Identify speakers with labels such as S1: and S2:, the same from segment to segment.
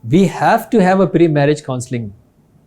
S1: We have to have a pre-marriage counseling.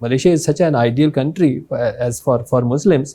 S1: Malaysia is such an ideal country as for Muslims.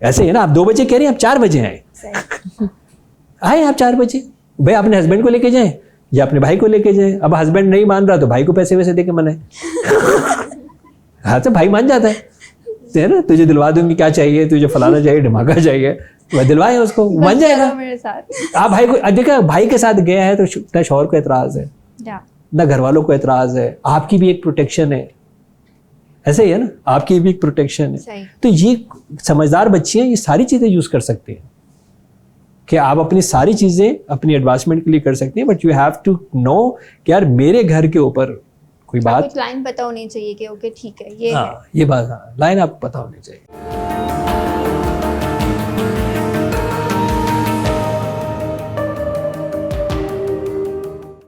S1: ऐसे ही है ना, आप 2 बजे कह रहे हैं, आप 4 बजे आए, आए आप 4 बजे, भाई अपने हस्बैंड को लेके जाएं या अपने भाई को लेके जाएं. अब हस्बैंड नहीं मान रहा तो भाई को पैसे वैसे दे के मनाए. हाँ तो भाई मान जाता है ना, तुझे दिलवा दूंगी, क्या चाहिए तुझे, फलाना चाहिए, ढमाका चाहिए, वह दिलवाए उसको, मान जाएगा.
S2: मेरे साथ
S1: आप भाई को देखा, भाई के साथ गया है तो ना शौहर को एतराज है ना घर वालों को एतराज है, आपकी भी एक प्रोटेक्शन है. ऐसे ही है ना, आपकी भी एक प्रोटेक्शन है.
S2: सही.
S1: तो ये समझदार बच्चे हैं, ये सारी चीज़ें यूज़ कर सकते हैं कि आप अपनी सारी चीज़ें अपनी एडवांसमेंट के लिए कर सकते हैं. But you have to know कि यार मेरे घर के ऊपर कोई बात,
S2: लाइन पता होनी चाहिए कि ओके ठीक है ये
S1: हाँ ये बात, हाँ लाइन आपको पता होनी चाहिए.